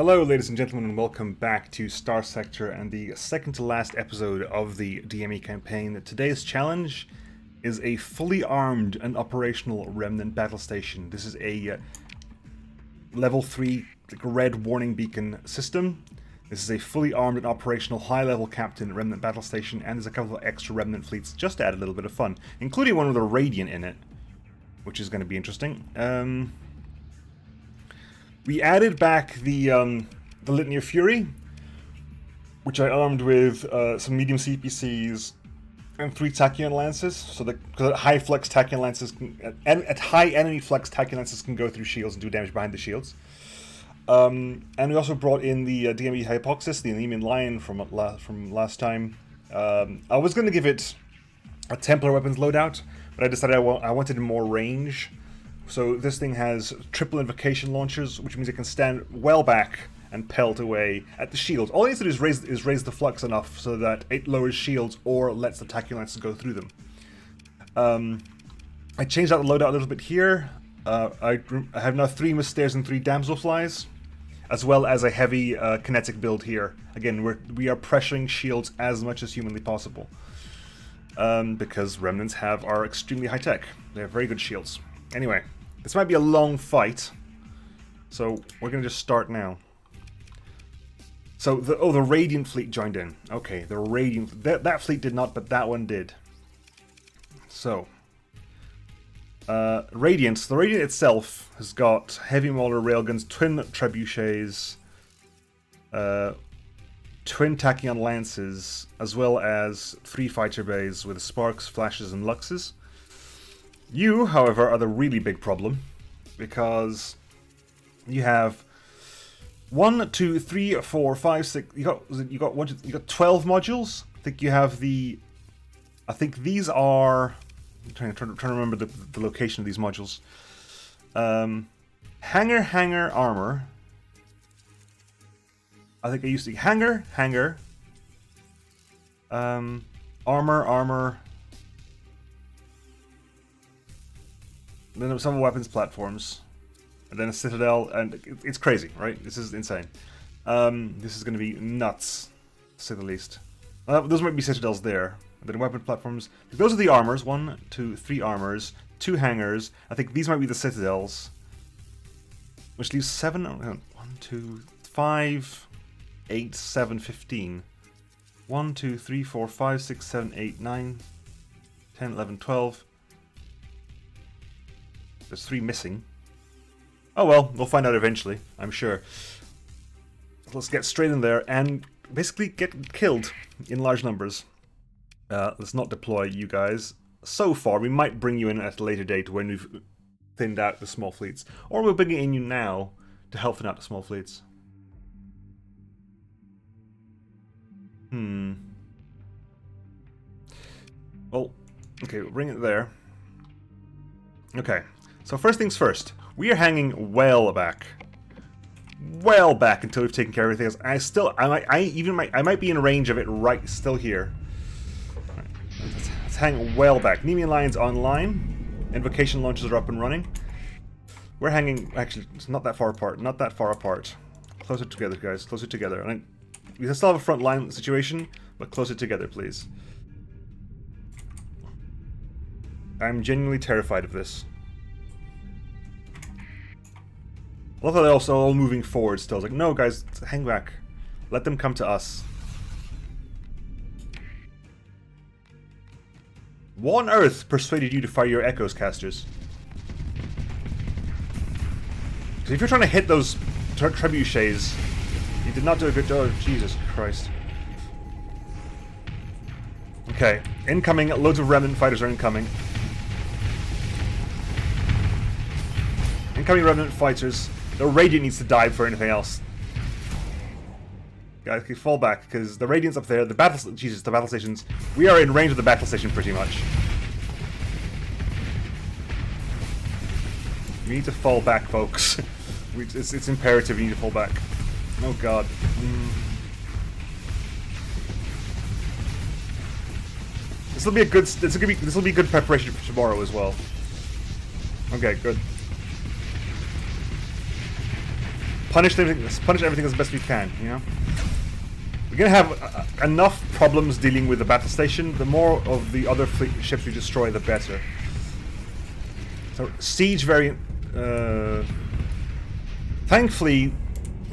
Hello ladies and gentlemen, and welcome back to Starsector and the second to last episode of the DME campaign. Today's challenge is a fully armed and operational Remnant battle station. This is a level 3 red warning beacon system. This is a fully armed and operational high-level captain Remnant battle station, and there's a couple of extra Remnant fleets just to add a little bit of fun, including one with a Radiant in it, which is going to be interesting. We added back the Litany of Fury, which I armed with some medium CPCs and 3 Tachyon Lances, so that high flex Tachyon Lances and at high enemy flex Tachyon Lances can go through shields and do damage behind the shields. And we also brought in the DME Hypoxis, the Nemo Lion from last time. I was going to give it a Templar weapons loadout, but I decided I wanted more range. So this thing has triple invocation launchers, which means it can stand well back and pelt away at the shields. All it needs to do is raise the flux enough so that it lowers shields or lets the Tachyon Lances go through them. I changed out the loadout a little bit here. I have now 3 Mystairs and 3 Damselflies, as well as a heavy kinetic build here. Again, we are pressuring shields as much as humanly possible. Because Remnants are extremely high tech. They have very good shields. Anyway, this might be a long fight, so we're going to just start now. So, the Radiant fleet joined in. Okay, the Radiant... That fleet did not, but that one did. So, Radiant. The Radiant itself has got heavy mauler railguns, twin trebuchets, twin Tachyon Lances, as well as 3 fighter bays with sparks, flashes, and luxes. You, however, are the really big problem, because you have 1, 2, 3, 4, 5, 6. You got 12 modules. I think you have the. I think these are. I'm trying to remember the location of these modules. Hangar, armor. I think I used to hangar, armor. Then some weapons platforms, and then a citadel, and it's crazy, right? This is insane. This is going to be nuts, to say the least. Those might be citadels there. And then weapon platforms. Those are the armors. 1, 2, 3 armors, 2 hangars. I think these might be the citadels, which leaves 7. 1, 2, 5, 8, 7, 15. 1, 2, 3, 4, 5, 6, 7, 8, 9, 10, 11, 12. There's 3 missing. Oh well, we'll find out eventually, I'm sure. Let's get straight in there and basically get killed in large numbers. Let's not deploy you guys so far. We might bring you in at a later date when we've thinned out the small fleets. Or we'll bring it in you now to help thin out the small fleets. Well, okay, we'll bring it there. Okay. So first things first, we are hanging well back until we've taken care of everything else. I might be in range of it right still here. Right, let's hang well back. Nemo Lion's online. Invocation launches are up and running. We're hanging actually it's not that far apart. Not that far apart. Closer together, guys. Closer together. We can still have a front line situation, but closer together, please. I'm genuinely terrified of this. I love how they're also all moving forward still. It's like, no, guys, hang back. Let them come to us. What on earth persuaded you to fire your Echoes casters? So if you're trying to hit those trebuchets, you did not do a good job. Jesus Christ. Okay, incoming. Loads of Remnant fighters are incoming. Incoming Remnant fighters. The Radiant needs to die for anything else. Guys, can fall back, because the Radiant's up there, the battle stations. We are in range of the battle station pretty much. We need to fall back, folks. It's imperative we need to fall back. Oh god. This will be a good. This will be good preparation for tomorrow as well. Okay, good. punish everything as best we can, you know? We're gonna have enough problems dealing with the battle station. The more of the other fleet ships we destroy, the better. So, siege variant... thankfully,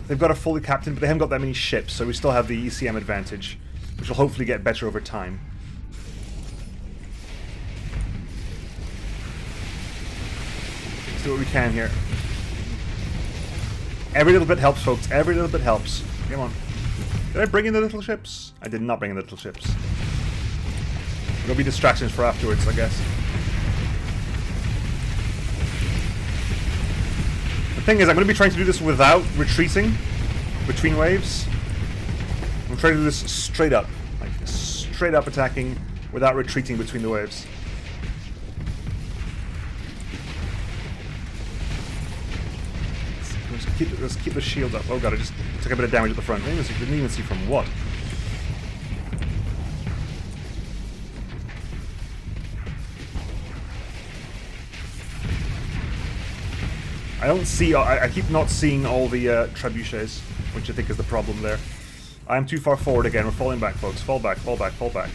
they've got a fully captained, but they haven't got that many ships, so we still have the ECM advantage, which will hopefully get better over time. Let's do what we can here. Every little bit helps, folks. Every little bit helps. Come on. Did I bring in the little ships? I did not bring in the little ships. There'll be distractions for afterwards, I guess. The thing is, I'm going to be trying to do this without retreating between waves. I'm trying to do this straight up. Like, straight up attacking without retreating between the waves. Let's keep the shield up. Oh god, I just took a bit of damage at the front. Didn't even see from what. I don't see... I keep not seeing all the trebuchets, which I think is the problem there. I'm too far forward again. We're falling back, folks. Fall back, fall back, fall back.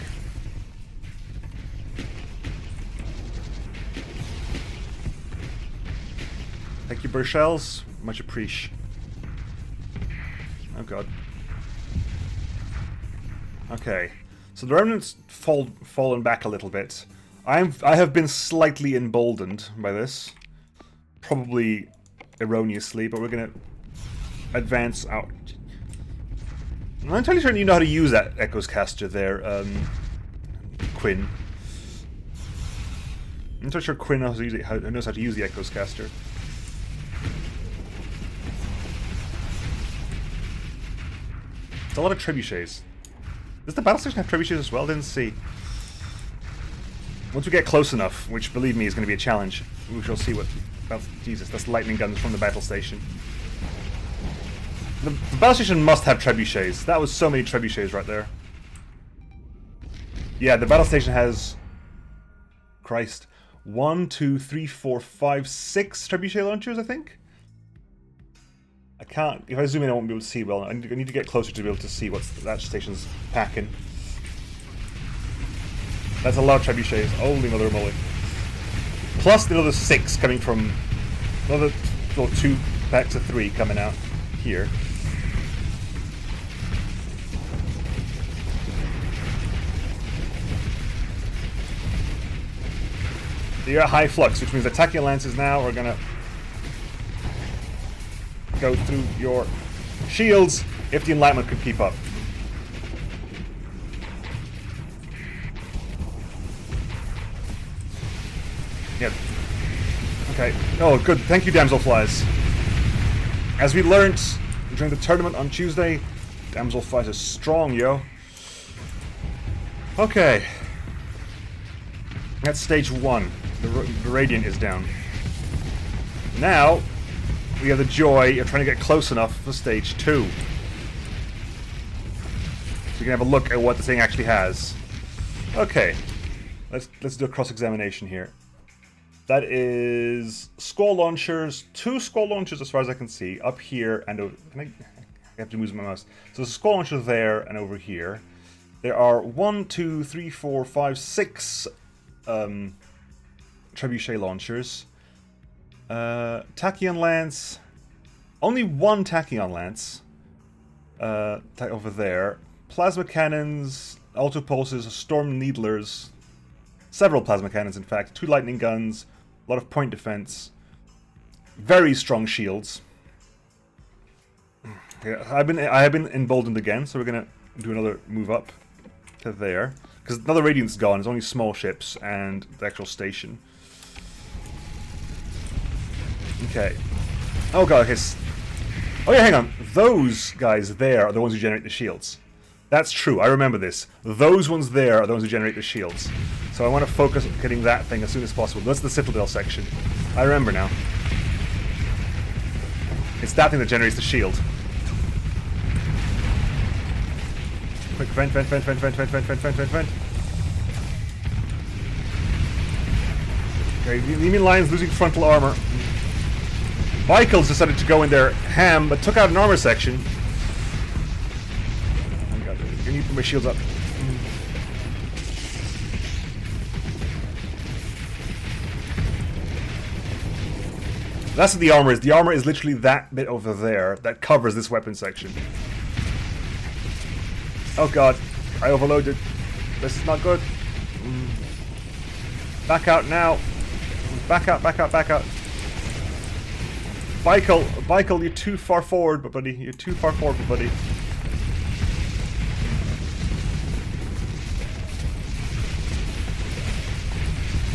Thank you, Burchells. Much appreciated. Oh god. Okay, so the Remnant's fallen back a little bit. I have been slightly emboldened by this, probably erroneously, but we're gonna advance out. I'm not entirely sure you know how to use that Echoes caster there, Quinn. I'm not sure Quinn knows how to use the Echoes caster. It's a lot of trebuchets. Does the battle station have trebuchets as well? Didn't see. Once we get close enough, which believe me is going to be a challenge, we shall see what... Well, Jesus, that's lightning guns from the battle station. The battle station must have trebuchets. That was so many trebuchets right there. Yeah, the battle station has... Christ. 1, 2, 3, 4, 5, 6 trebuchet launchers, I think? I can't... If I zoom in, I won't be able to see well. I need to get closer to be able to see what that station's packing. That's a lot of trebuchets. Holy mother of moly. Plus another 6 coming from... Another 2 packs of 3 coming out here. You're at high flux, which means attacking lances now are gonna go through your shields if the enlightenment could keep up. Yeah. Okay. Oh, good. Thank you, Damselflies. As we learned during the tournament on Tuesday, Damselflies is strong, yo. Okay. That's stage 1. The Radiant is down. Now, we have the joy of trying to get close enough for stage 2. So we can have a look at what the thing actually has. Okay. Let's do a cross-examination here. That is squall launchers, 2 squall launchers as far as I can see, up here and over. I have to move my mouse. So there's a squall launcher there and over here. There are 1, 2, 3, 4, 5, 6 trebuchet launchers. Tachyon Lance. Only 1 Tachyon Lance. Over there. Plasma cannons, autopulses, storm needlers. Several plasma cannons, in fact. 2 lightning guns. A lot of point defense. Very strong shields. Yeah, I have been emboldened again, so we're gonna do another move up to there. Because another Radiant's gone. It's only small ships and the actual station. Okay. Oh god, okay. Oh yeah, hang on. Those guys there are the ones who generate the shields. That's true, I remember this. Those ones there are the ones who generate the shields. So I want to focus on getting that thing as soon as possible. That's the Citadel section. I remember now. It's that thing that generates the shield. Quick, vent. Okay, Enemy Lion's losing frontal armor. Michaels decided to go in there ham, but took out an armor section. Oh my god, I need to put my shields up. That's what the armor is. The armor is literally that bit over there that covers this weapon section. Oh god, I overloaded. This is not good. Back out now. Back out, back out, back out. Michael, you're too far forward, buddy. You're too far forward, buddy.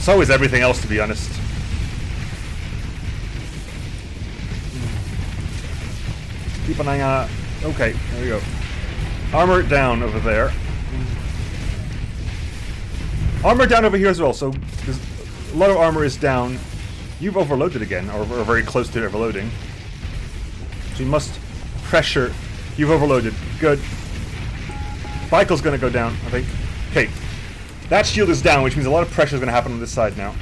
So is everything else, to be honest. Keep an eye on it. Okay, there we go. Armor down over there. Armor down over here as well, so there's a lot of armor is down. You've overloaded again, or very close to overloading. So you must pressure. You've overloaded. Good. Michael's gonna go down, I think. Okay. That shield is down, which means a lot of pressure is gonna happen on this side now.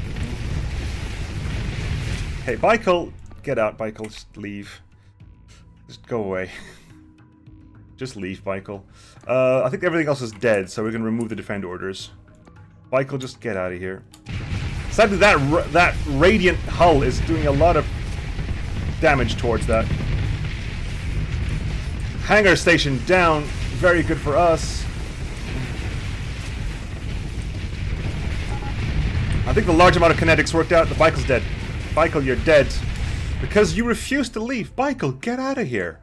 Hey, Michael, get out, Michael. Just leave. Just go away. Just leave, Michael. I think everything else is dead, so we're gonna remove the defend orders. Michael, just get out of here. Sadly, that radiant hull is doing a lot of damage towards that. Hangar station down. Very good for us. I think the large amount of kinetics worked out. The Michael's dead. Michael, you're dead. Because you refuse to leave. Michael, get out of here.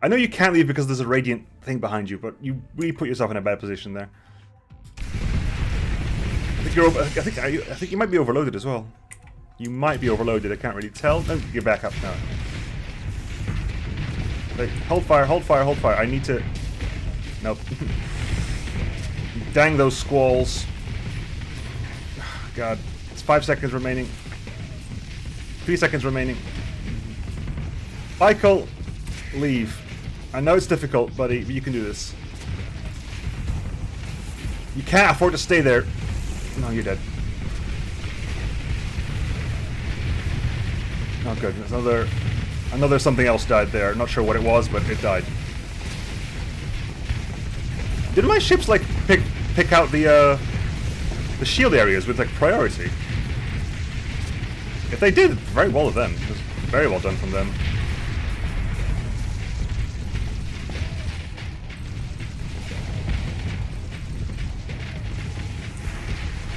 I know you can't leave because there's a radiant thing behind you, but you really put yourself in a bad position there. I think you might be overloaded as well. You might be overloaded. I can't really tell. Don't get back up now. Wait, hold fire, hold fire, hold fire. I need to. Nope. Dang those squalls. God, it's 5 seconds remaining. 3 seconds remaining. Michael, leave. I know it's difficult, buddy, but you can do this. You can't afford to stay there. No, you're dead. Oh good, another something else died there. Not sure what it was, but it died. Did my ships like pick out the shield areas with like priority? If they did, very well of them. It was very well done from them.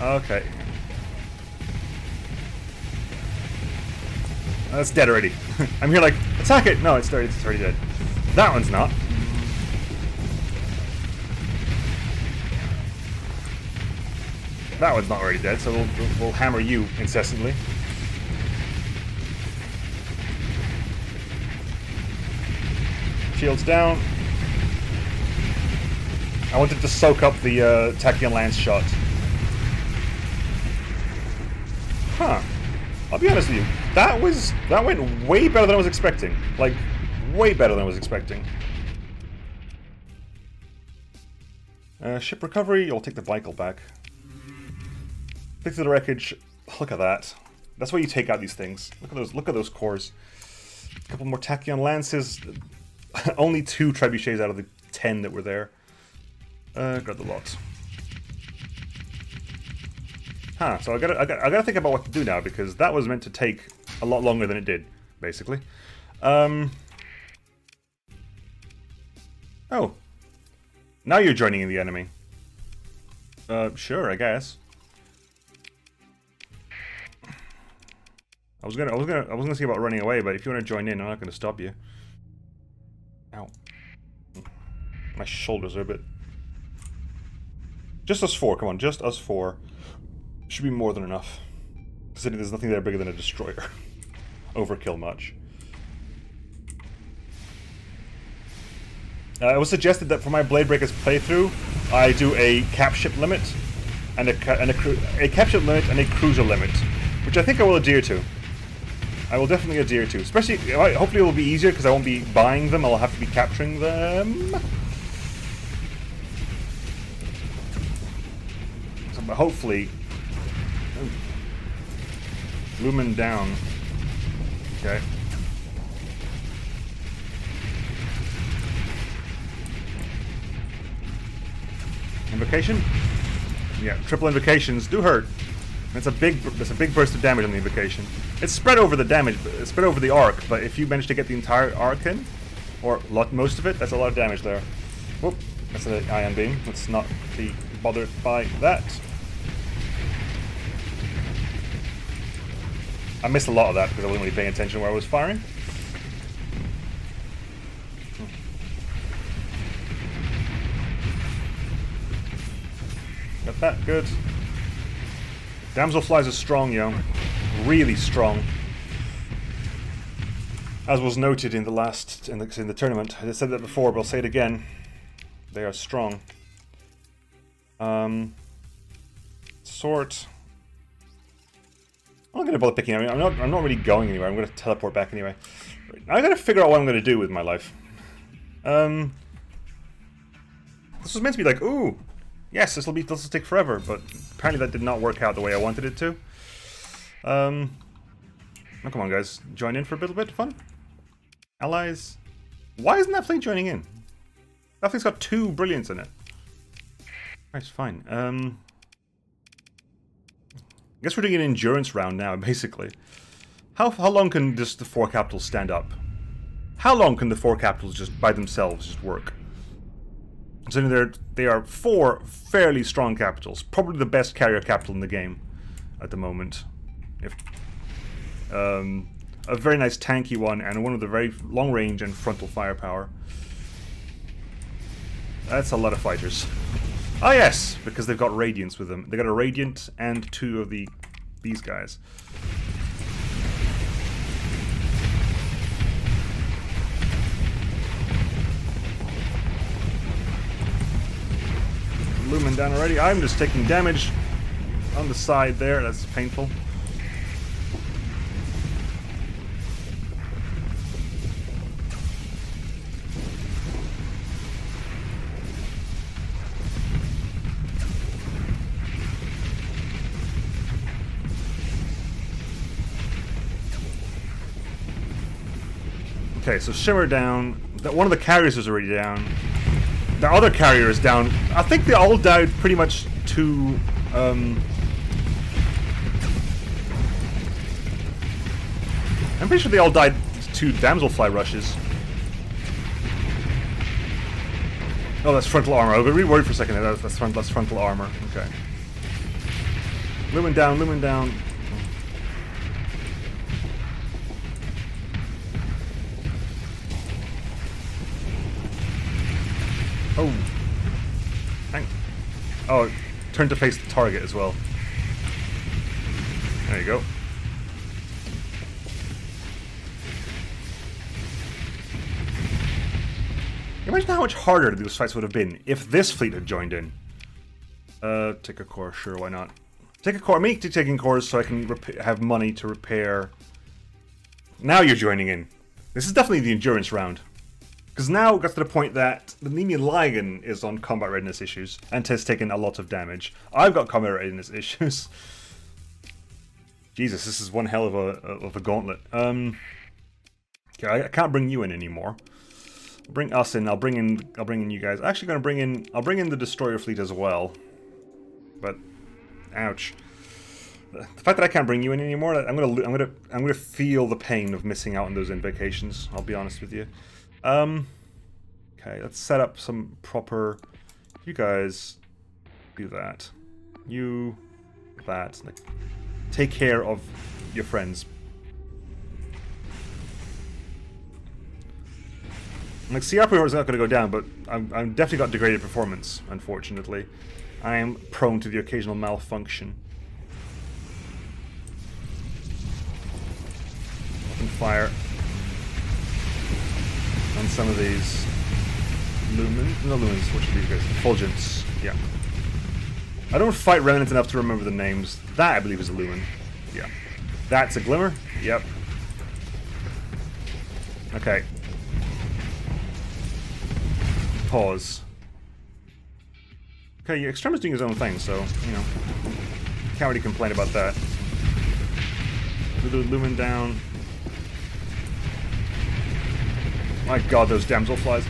Okay. That's dead already. I'm here like, attack it! No, it's already dead. That one's not. That one's not already dead, so we'll hammer you incessantly. Shields down. I wanted to soak up the Tachyon Lance shot. Huh. I'll be honest with you. That went way better than I was expecting. Like, way better than I was expecting. Ship recovery. You'll take the Michael back. Fix the wreckage. Look at that. That's why you take out these things. Look at those. Look at those cores. A couple more Tachyon Lances. Only 2 trebuchets out of the 10 that were there. Grab the lot. Huh, so I gotta think about what to do now, because that was meant to take a lot longer than it did, basically. Oh. Now you're joining in the enemy. Sure, I guess. I was gonna see about running away, but if you want to join in, I'm not gonna stop you. Ow. My shoulders are a bit... Just us 4, come on, just us 4. Should be more than enough. Considering there's nothing there bigger than a destroyer. Overkill much. It was suggested that for my Blade Breakers playthrough, I do a cap ship limit, and a cap ship limit and a cruiser limit, which I think I will adhere to. I will definitely adhere to. Especially, hopefully it will be easier because I won't be buying them, I'll have to be capturing them. So, but hopefully... Oh. Lumen down. Okay. Invocation? Yeah, triple invocations do hurt. It's a big burst of damage on the invocation. It's spread over the damage, it's spread over the arc, but if you manage to get the entire arc in, or most of it, that's a lot of damage there. Whoop, that's an ion beam. Let's not be bothered by that. I missed a lot of that because I wasn't really paying attention where I was firing. Got that, good. Damselflies are strong, yo. Really strong. As was noted in the tournament. I said that before, but I'll say it again. They are strong. Sort. I'm not gonna bother picking. I mean, I'm not really going anywhere. I'm gonna teleport back anyway. I gotta figure out what I'm gonna do with my life. This was meant to be like, ooh, yes, this will take forever, but apparently that did not work out the way I wanted it to. Oh, come on, guys, join in for a little bit of fun. Allies. Why isn't that fleet joining in? That thing's got 2 brilliants in it. Right, fine. I guess we're doing an endurance round now, basically. How long can just the 4 capitals stand up? How long can the 4 capitals just by themselves just work? So they are 4 fairly strong capitals, probably the best carrier capital in the game at the moment. A very nice tanky one, and one of the very long range and frontal firepower. That's a lot of fighters. Ah yes, because they've got radiants with them. They got a radiant and 2 of these guys. Lumen down already. I'm just taking damage on the side there. That's painful. Okay, so Shimmer down. One of the carriers is already down. The other carrier is down. I think they all died pretty much to... I'm pretty sure they all died to damselfly rushes. Oh, that's frontal armor. I was really worried for a second. That's frontal armor. Okay. Lumen down, lumen down. Oh. Oh, turn to face the target as well. There you go. Imagine how much harder those fights would have been if this fleet had joined in. Take a core, sure, why not? Take a core. Me taking cores so I can have money to repair. Now you're joining in. This is definitely the endurance round. Because now it got to the point that the Nemo Lion is on combat readiness issues and has taken a lot of damage. I've got combat readiness issues. Jesus, this is one hell of a gauntlet. Okay, I can't bring you in anymore. Bring us in. I'll bring in you guys. I'm actually going to bring in. I'll bring in the destroyer fleet as well. But, ouch. The fact that I can't bring you in anymore, I'm gonna feel the pain of missing out on those invocations. I'll be honest with you. Okay, let's set up some proper... You guys do that. You... that. Like, take care of your friends. Like, CR power is not going to go down, but I'm definitely got degraded performance, unfortunately. I am prone to the occasional malfunction. Open fire on some of these lumens, what are these guys? Fulgents, yeah. I don't fight Remnant enough to remember the names. That, I believe, is a lumen. Yeah. That's a glimmer? Yep. Okay. Pause. Okay, yeah, Extreme is doing his own thing, so, you know, can't really complain about that. Do the lumen down. My god, those damselflies.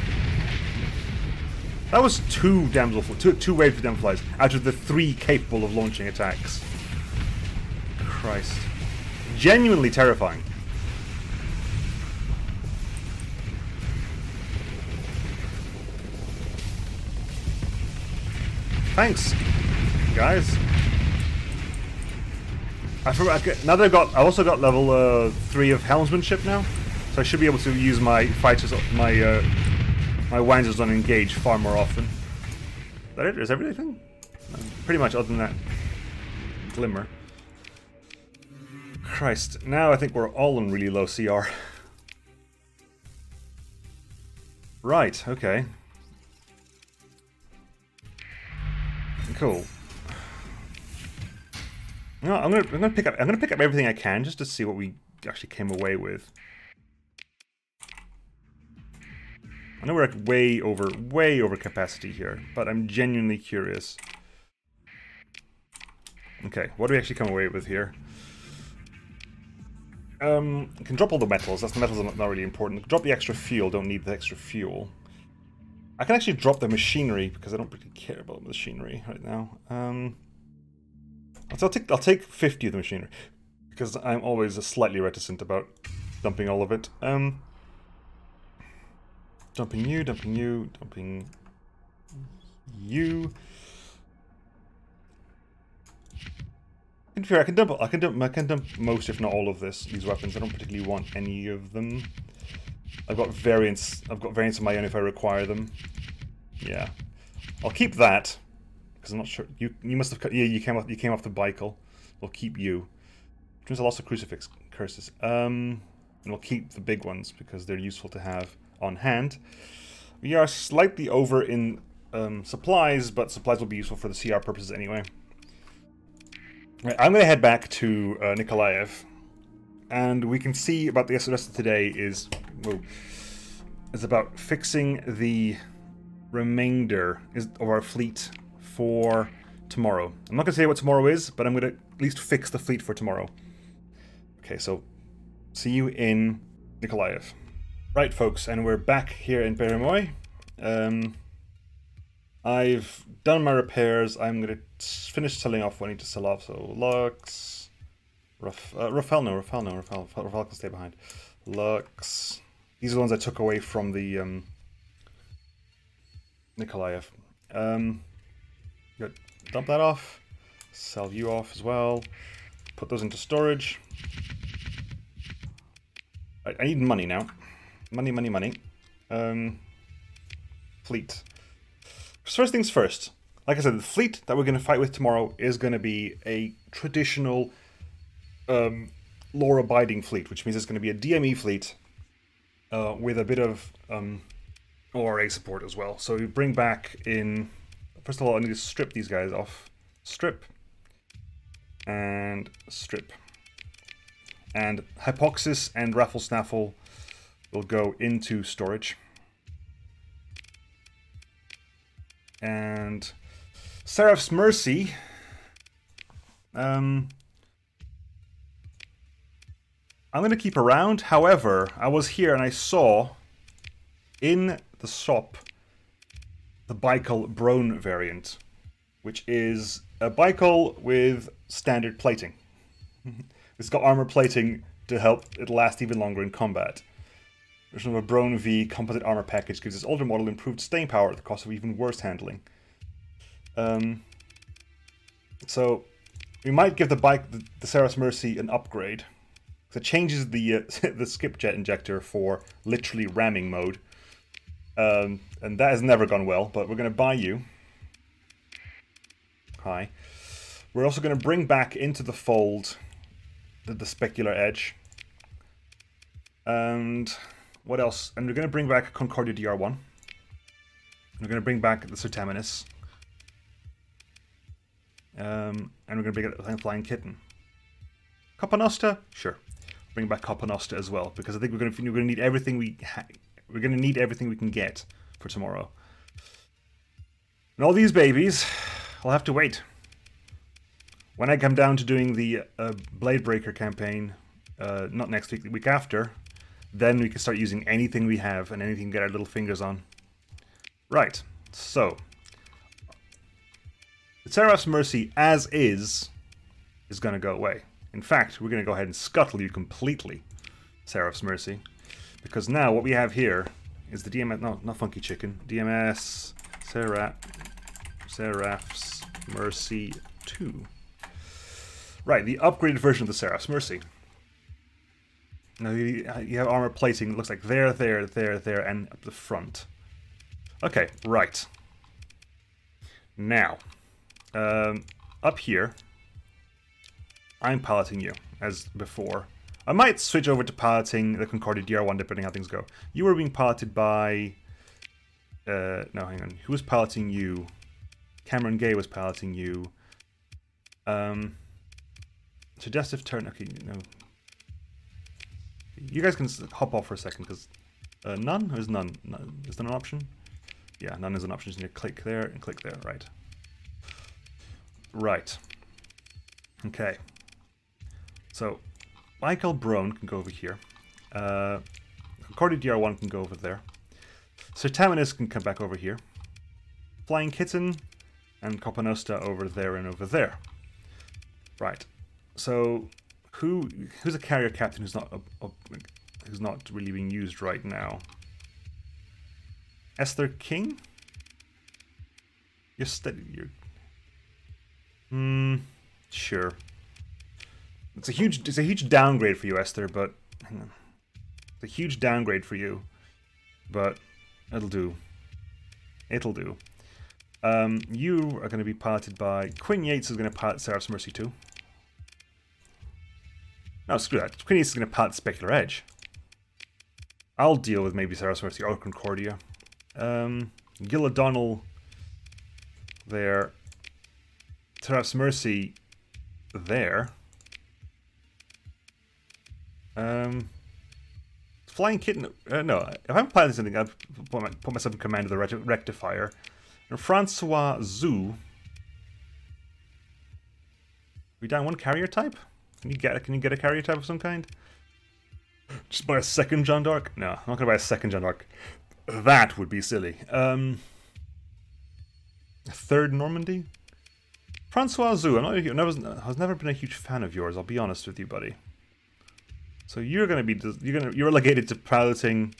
That was two waves of damselflies out of the 3 capable of launching attacks. Christ. Genuinely terrifying. Thanks, guys. I forgot. Now that I also got level 3 of helmsmanship now, so I should be able to use my fighters, my winders on engage far more often. Is that it? Is everything? Pretty much, other than that glimmer. Christ! Now I think we're all on really low CR. Right. Okay. Cool. No, I'm gonna pick up everything I can just to see what we actually came away with. I know we're at way over capacity here, but I'm genuinely curious. Okay, what do we actually come away with here? You can drop all the metals. The metals are not really important. Drop the extra fuel. Don't need the extra fuel. I can actually drop the machinery because I don't really care about machinery right now. I'll take 50 of the machinery because I'm always slightly reticent about dumping all of it. Dumping you, dumping you, dumping you. In fair, I can dump most, if not all of these weapons. I don't particularly want any of them. I've got variants of my own if I require them. Yeah, I'll keep that because I'm not sure. You must have you came off the Bicycle. We'll keep you. Which means I lost the crucifix curses. And we'll keep the big ones because they're useful to have on hand. We are slightly over in supplies, but supplies will be useful for the CR purposes anyway. Right, I'm going to head back to Nikolaev, and we can see about the rest of today is about fixing the remainder of our fleet for tomorrow. I'm not going to say what tomorrow is, but I'm going to at least fix the fleet for tomorrow. Okay, so see you in Nikolaev. Right, folks, and we're back here in Peremoy. I've done my repairs. I'm going to finish selling off what I need to sell off. So Lux, Rafael can stay behind. Lux. These are the ones I took away from the Nikolaev. Dump that off. Sell you off as well. Put those into storage. Right, I need money now. Money. Fleet. First things first. Like I said, the fleet that we're going to fight with tomorrow is going to be a traditional law-abiding fleet, which means it's going to be a DME fleet with a bit of ORA support as well. So we bring back in... First of all, I need to strip these guys off. Strip. And strip. And Hypoxis and Raffle Snaffle will go into storage. And Seraph's Mercy. I'm going to keep around. However, I was here and I saw in the shop the Bicycle Brone variant, which is a Bicycle with standard plating. It's got armor plating to help it last even longer in combat. Version of a Brone V composite armor package gives this older model improved staying power at the cost of even worse handling. So we might give the Seraph's Mercy an upgrade. So it changes the the skipjet injector for literally ramming mode, and that has never gone well. But we're going to buy you. Hi. We're also going to bring back into the fold the Specular Edge. And what else? And we're going to bring back Concordia DR1. We're going to bring back the Sertaminus. And we're going to bring back the Flying Kitten. Copanosta? Sure. Bring back Copanosta as well, because I think we're going to need everything we're going to need everything we can get for tomorrow. And all these babies, I'll have to wait. When I come down to doing the Bladebreaker campaign, not next week, the week after, then we can start using anything we have and anything we get our little fingers on. Right, So, the Seraph's Mercy, as is going to go away. In fact, we're going to go ahead and scuttle you completely, Seraph's Mercy. Because now what we have here is the DMS... No, not Funky Chicken. DMS Seraph's Mercy 2. Right, the upgraded version of the Seraph's Mercy. Now you have armor plating. It looks like there, and up the front. Okay, right. Now, up here, I'm piloting you, as before. I might switch over to piloting the Concordia DR1, depending on how things go. You were being piloted by... no, hang on. Who was piloting you? Cameron Gay was piloting you. Suggestive turn... Okay, no. You guys can hop off for a second, because... none? Or is none? Is there an option? Yeah, none is an option. You just need to click there and click there. Right. Right. Okay. So, Michael Brone can go over here. Concordia DR1 can go over there. Sertaminus can come back over here. Flying Kitten and Copanosta over there and over there. Right. So, who's a carrier captain who's not really being used right now? Esther King? You're steady. Sure. It's a huge downgrade for you, Esther, but hang on. It's a huge downgrade for you, but it'll do. It'll do. You are going to be piloted by... Quinn Yates is going to pilot Seraph's Mercy 2. No, screw that. Quinn Yates is going to pilot Specular Edge. I'll deal with maybe Seraph's Mercy or Concordia. Gil O'Donnell there. Seraph's Mercy there. Flying Kitten... no, if I'm piloting something, I'll put myself in command of the Rectifier. And Francois Zhu... We down one carrier type? Can you get a carrier type of some kind? Just buy a second Jeanne d'Arc? No, I'm not going to buy a second Jeanne d'Arc. That would be silly. A third Normandy? Francois Zhu, I was never been a huge fan of yours, I'll be honest with you, buddy. So you're relegated to piloting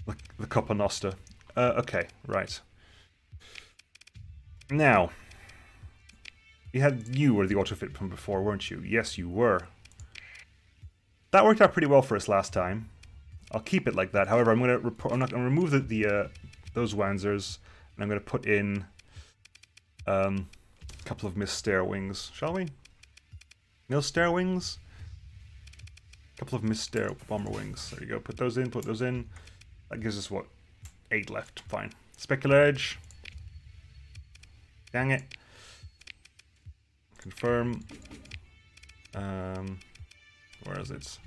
the Coppa Nostra. Okay, right. Now, you were the autofit from before, weren't you? Yes, you were. That worked out pretty well for us last time. I'll keep it like that. However, I'm not going to remove those Wanzers, and I'm going to put in a couple of Miss Stair Wings, shall we? Mill Stair Wings. A couple of Miss Stair Bomber Wings. There you go. Put those in. Put those in. That gives us what? 8 left. Fine. Specular Edge. Dang it. Confirm. Where is it?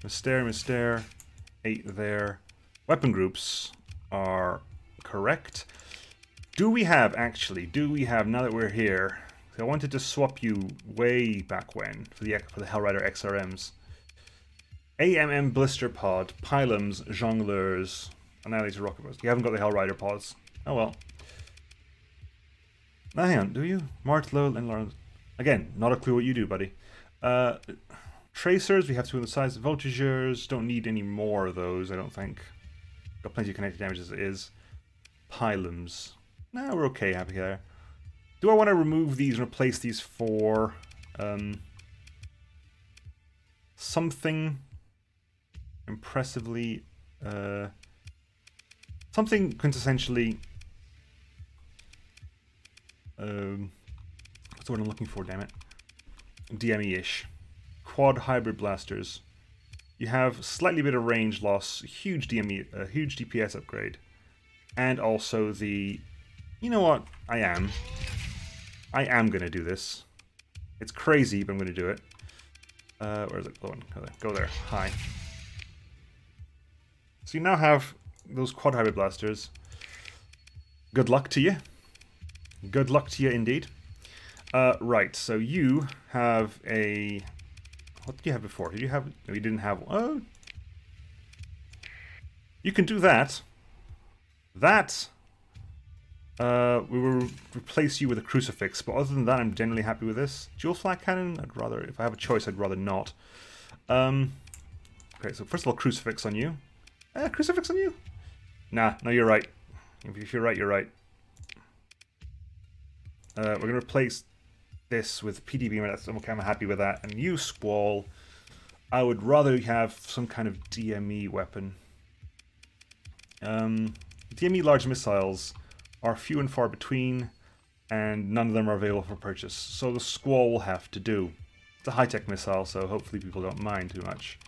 Miss Stair. 8 there. Weapon groups are correct. Do we have, now that we're here, I wanted to swap you way back when for the Hellrider XRMs. AMM Blister Pod, Pylums, Jongleurs, Annihilator Rocket Boats. You haven't got the Hellrider pods. Oh well. Now hang on, do you? Martlow and Lawrence. Again, not a clue what you do, buddy. Tracers, we have 2 on the sides. Voltigeurs, don't need any more of those, I don't think. Got plenty of kinetic damage as it is. Pylums. Nah, we're okay, happy there. Do I want to remove these and replace these for something impressively, something quintessentially, what's the word I'm looking for, damn it? DME-ish. Quad hybrid blasters. You have slightly bit of range loss, huge DME, huge DPS upgrade, and also the... You know what? I am going to do this. It's crazy, but I'm going to do it. Where is it? Go there. Hi. So you now have those quad hybrid blasters. Good luck to you. Good luck to you indeed. Right, so you have a... What did you have before? Did you have... No, you didn't have... Oh! You can do that. That We will replace you with a crucifix, but other than that, I'm generally happy with this. Dual flak cannon, I'd rather, if I have a choice, I'd rather not. Okay, so first of all, crucifix on you. Crucifix on you? Nah, no, you're right. If you're right, you're right. We're going to replace this with PD beam. I'm kind of happy with that. And you, Squall, I would rather have some kind of DME weapon. DME large missiles are few and far between, and none of them are available for purchase. So the Squall will have to do. It's a high-tech missile, so hopefully people don't mind too much.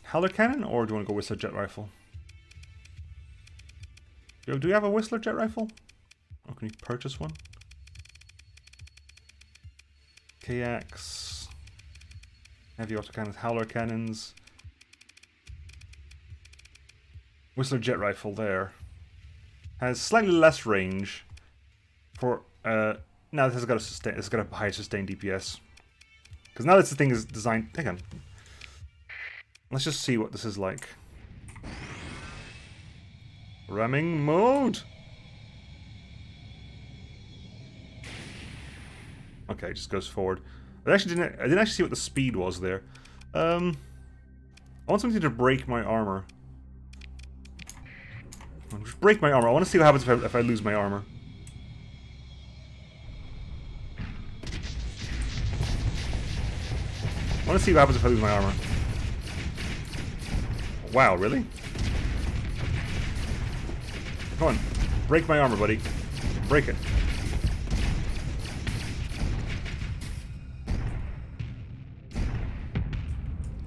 Howler cannon, or do you want to go Whistler jet rifle? Do we have a Whistler jet rifle? Or can you purchase one? KX. Heavy autocannons, Howler cannons. Whistler jet rifle there. Has slightly less range for now this has got a sustain, it's got a higher sustained DPS. Because now that the thing is designed, hang on. Let's just see what this is like. Ramming mode. Okay, it just goes forward. I didn't actually see what the speed was there. I want something to break my armor. Just break my armor. I want to see what happens if I lose my armor. I want to see what happens if I lose my armor. Wow, really? Come on. Break my armor, buddy. Break it.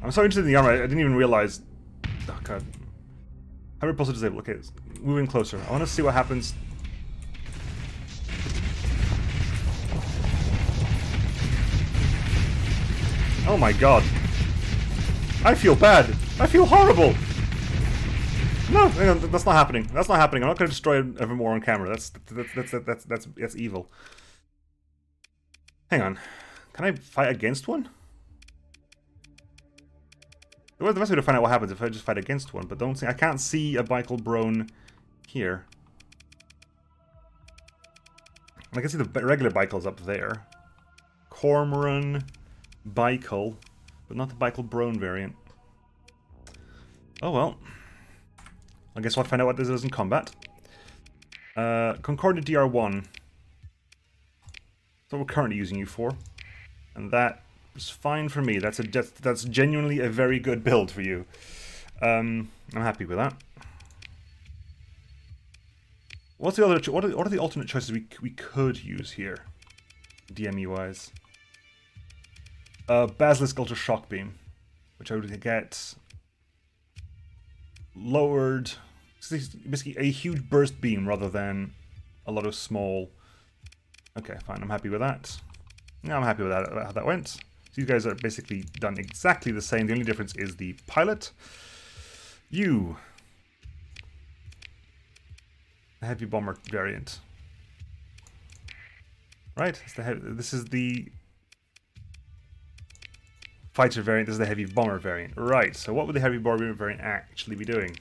I'm so interested in the armor, I didn't even realize... Oh, God. How repulsor disabled? Okay, moving closer. I want to see what happens. Oh my God. I feel bad. I feel horrible. No, hang on, that's not happening. That's not happening. I'm not going to destroy it ever more on camera. That's evil. Hang on. Can I fight against one? The best way to find out what happens if I just fight against one, but don't see. I can't see a Bikel Brone here. I can see the regular Bikels up there. Cormoran, Bikel, but not the Bikel Brone variant. Oh well. I guess I'll find out what this is in combat. Concordia DR1. That's what we're currently using you for, and that is fine for me. That's genuinely a very good build for you. I'm happy with that. What's the other? What are the alternate choices we could use here, DME wise? Basilisk Ultra Shock Beam, which I would get lowered. Basically, a huge burst beam rather than a lot of small. Okay, fine. I'm happy with that. Yeah, I'm happy with that. How that went. So these guys are basically done exactly the same. The only difference is the pilot. You. The heavy bomber variant. Right? This is the fighter variant. This is the heavy bomber variant. Right. So what would the heavy bomber variant actually be doing?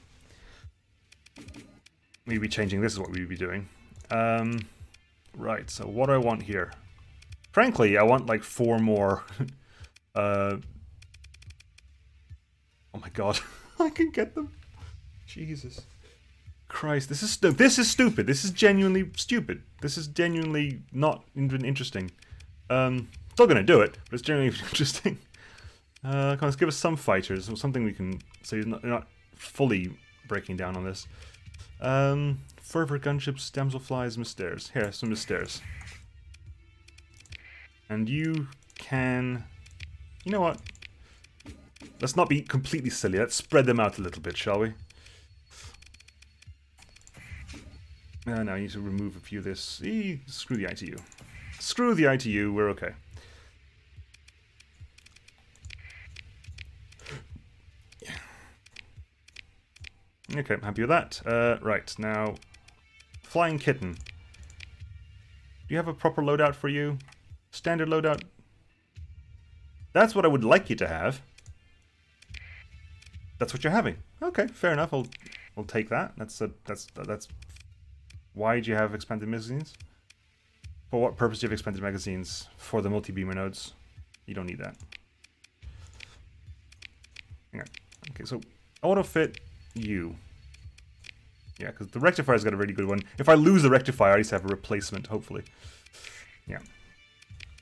We'd be changing. This is what we'd be doing. Right. So what do I want here? Frankly, I want like 4 more. Oh my God. I can get them. Jesus Christ, this is stupid. This is genuinely stupid. This is genuinely not even interesting. Still gonna do it, but it's genuinely interesting. Come on, let's give us some fighters, or something we can say you're not fully breaking down on this. Fervor gunships, damselflies, mysters. Here, some mysters. And you can... You know what? Let's not be completely silly. Let's spread them out a little bit, shall we? Now I need to remove a few of this. Screw the ITU. Screw the ITU, we're okay. Okay, I'm happy with that. Right, now... Flying Kitten. Do you have a proper loadout for you? Standard loadout? That's what I would like you to have. That's what you're having. Okay, fair enough. I'll We'll take that. That's why do you have expanded magazines? For what purpose do you have expanded magazines? For the multi-beamer nodes. You don't need that. Hang on. Okay, so auto fit you. Yeah, because the rectifier's got a really good one. If I lose the rectifier, I at least have a replacement, hopefully. Yeah.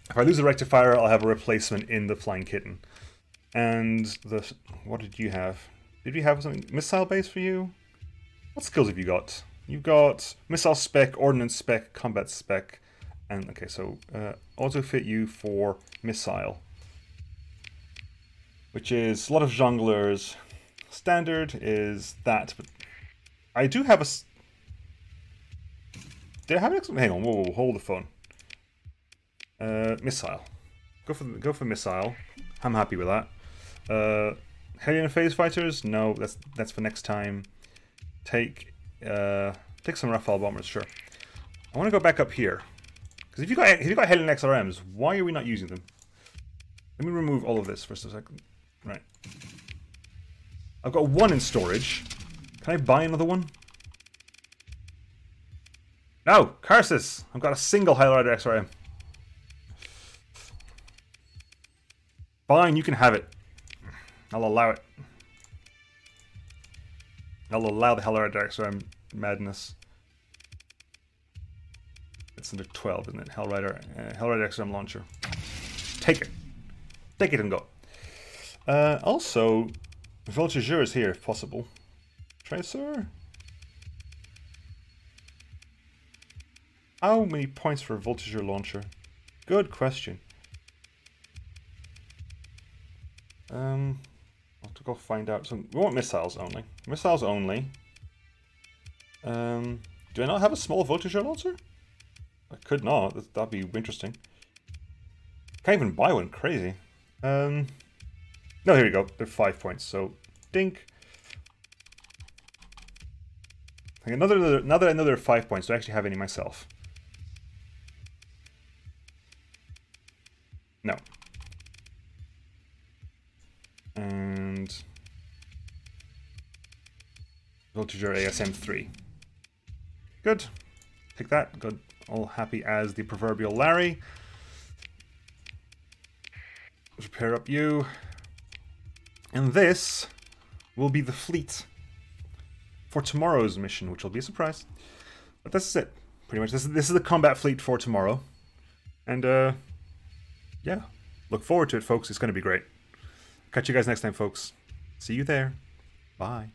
If I lose the rectifier, I'll have a replacement in the flying kitten. And the... What did you have? Did we have something? Missile base for you? What skills have you got? You've got missile spec, ordnance spec, combat spec, and okay, so auto fit you for missile, which is a lot of jongleurs. Standard is that, but I do have a. Did I have an? Hang on, whoa, hold the phone. Missile. Go for missile. I'm happy with that. Hellion phase fighters? No, that's for next time. Take some Rafale bombers, sure. I want to go back up here because if you got Hellion XRMs, why are we not using them? Let me remove all of this for a second. Right. I've got one in storage. Can I buy another one? No, curses! I've got a single High Rider XRM. Fine, you can have it. I'll allow it. I'll allow the Hellrider XRM madness. It's under 12, isn't it? Hellrider XRM launcher. Take it. Take it and go. Also, Voltigeur is here if possible. Tracer? How many points for a Voltigeur launcher? Good question. I'll have to go find out. So we want missiles only. Missiles only. Do I not have a small Voltigeur launcher? I could not. That'd be interesting. Can't even buy one. Crazy. No, here we go. They're 5 points. So, dink. Now that I know they're 5 points, do I actually have any myself? No. And Voltigeur ASM 3. Good. Take that. Good. All happy as the proverbial Larry. Repair up you. And this will be the fleet for tomorrow's mission, which will be a surprise. But this is it. Pretty much. This is the combat fleet for tomorrow. And yeah. Look forward to it, folks. It's going to be great. Catch you guys next time, folks. See you there. Bye.